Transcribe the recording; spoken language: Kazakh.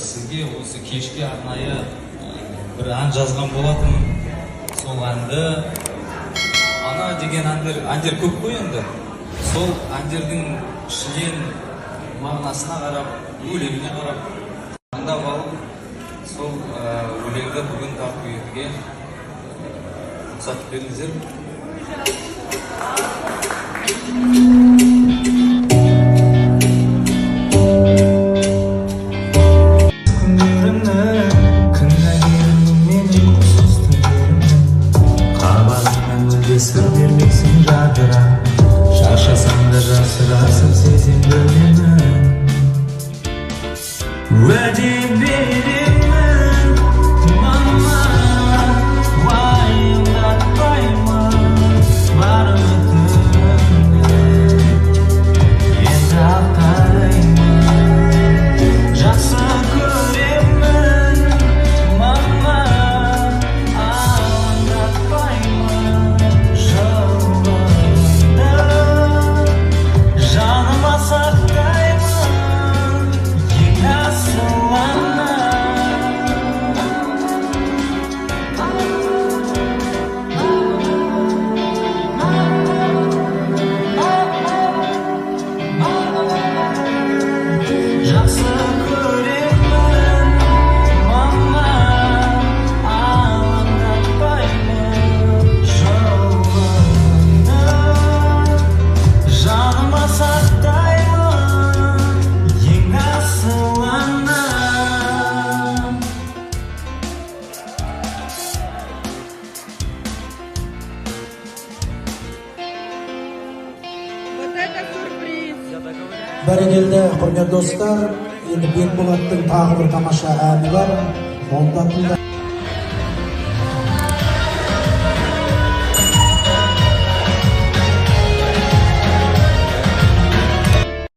сізге осы кешке арнайы бір ән жазған болатын. Сол әнді ана деген әндер көп қой енді. Сол әндердің ішінен мағынасына қарап, өлеңіне қарап таңдап алып, сол өлеңді бүгін тарту етуге рұқсат беріңіздер. Sır vermeksin radara, şaşasan da rasırasın sezin bölümün. Vade verimin mama, vay unutmayma varlıkını. Etraftayım, жақсы көремін mama, unutmayma. Жаныма сақтаймын ең асыл ана. Жақсы көремін мама, алаңдатпаймын жолыңды. Жаныма сақтаймын ең асыл ана. Вот это сюрприз! Бәрекелді, құрметті достар, енді Бекболаттың тағы бір тамаша әні бар. Онда тыңда.